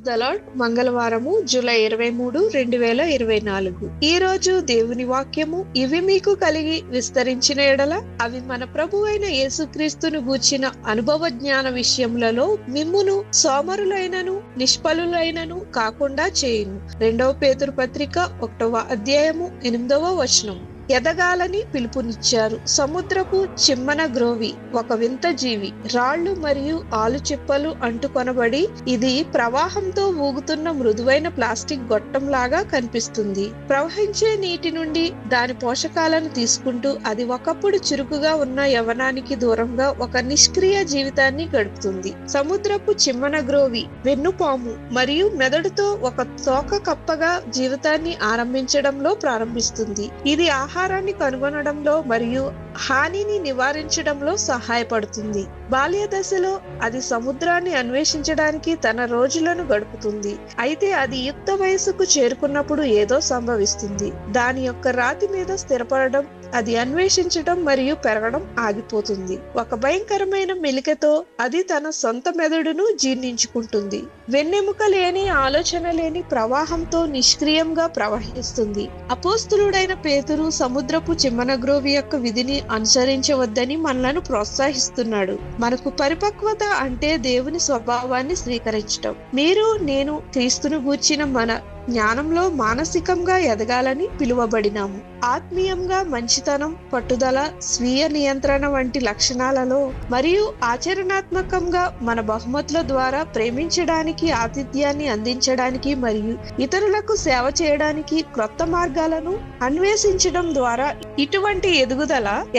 The lord. మంగళవారము July 23, 2024. ఈ రోజు దేవుని వాక్యము, ఇవి మీకు కలిగి విస్తరించిన ఎడల అవి మన ప్రభువైన యేసుక్రీస్తును గూర్చిన అనుభవ జ్ఞాన విషయములలో మిమ్మును సోమరులైనను నిష్ఫలులైనను కాకుండా చేయును. 2 పేతురు పత్రిక 1వ అధ్యాయము 8వ వచనం. ఎదగాలని పిలుపునిచ్చారు. సముద్రపు చిమ్మన గ్రోవి ఒక వింత జీవి. రాళ్లు మరియు ఆలుచిప్పలు అంటుకొనబడి ఇది ప్రవాహంతో ఊగుతున్న మృదువైన ప్లాస్టిక్ గొట్టం లాగా కనిపిస్తుంది. ప్రవహించే నీటి నుండి దాని పోషకాలను తీసుకుంటూ అది ఒకప్పుడు చురుకుగా ఉన్న యవ్వనానికి దూరంగా ఒక నిష్క్రియ జీవితాన్ని గడుపుతుంది. సముద్రపు చిమ్మన గ్రోవి వెన్నుపాము మరియు మెదడుతో ఒక తోక కప్పగా జీవితాన్ని ఆరంభించడంలో ప్రారంభిస్తుంది. ఇది ఆహారాన్ని కనుగొనడంలో మరియు హానిని నివారించడంలో సహాయపడుతుంది. బాల్య దశలో అది సముద్రాన్ని అన్వేషించడానికి తన రోజులను గడుపుతుంది. అయితే అది యుక్త వయసుకు చేరుకున్నప్పుడు ఏదో సంభవిస్తుంది. దాని యొక్క రాతి మీద స్థిరపడడం, అది అన్వేషించడం మరియు పెరగడం ఆగిపోతుంది. ఒక భయంకరమైన మెలికతో అది తన సొంత మెదడును జీర్ణించుకుంటుంది. వెన్నెముక లేని, ఆలోచన లేని ప్రవాహంతో నిష్క్రియంగా ప్రవహిస్తుంది. అపోస్తులుడైన పేతురు సముద్రపు చిమ్మనగ్రోవి యొక్క విధిని అనుసరించవద్దని మనలను ప్రోత్సహిస్తున్నాడు. మనకు పరిపక్వత అంటే దేవుని స్వభావాన్ని స్వీకరించటం. మీరు, నేను క్రీస్తును గూర్చిన మన జ్ఞానంలో మానసికంగా ఎదగాలని పిలువబడినాము. ఆత్మీయంగా మంచితనం, పట్టుదల, స్వీయ నియంత్రణ వంటి లక్షణాలలో మరియు ఆచరణాత్మకంగా మన బహుమతుల ద్వారా ప్రేమించడానికి, ఆతిథ్యాన్ని అందించడానికి మరియు ఇతరులకు సేవ చేయడానికి క్రొత్త మార్గాలను అన్వేషించడం ద్వారా ఇటువంటి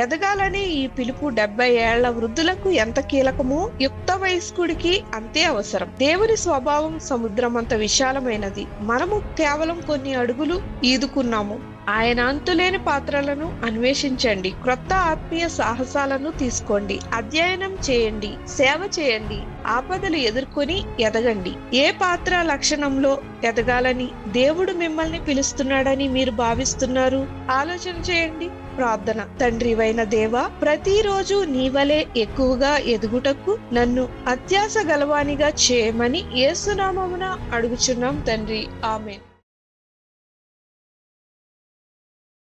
ఎదగాలనే ఈ పిలుపు 70 ఏళ్ల వృద్ధులకు ఎంత కీలకమో యుక్త వయస్కుడికి అంతే అవసరం. దేవుని స్వభావం సముద్రమంత విశాలమైనది. మనము కేవలం కొన్ని అడుగులు ఈదుకున్నాము. ఆయన అంతులేని పాత్రలను అన్వేషించండి. క్రొత్త ఆత్మీయ సాహసాలను తీసుకోండి. అధ్యయనం చేయండి, సేవ చేయండి, ఆపదలు ఎదుర్కొని ఎదగండి. ఏ పాత్ర లక్షణంలో ఎదగాలని దేవుడు మిమ్మల్ని పిలుస్తున్నాడని మీరు భావిస్తున్నారు? ఆలోచన చేయండి. ప్రార్థన. తండ్రివైన దేవా, ప్రతిరోజు నీవలే ఎక్కువగా ఎదుగుటకు నన్ను అత్యాస గలవానిగా చేయమని యేసు నామమున అడుగుచున్నాం తండ్రి. ఆమేన్.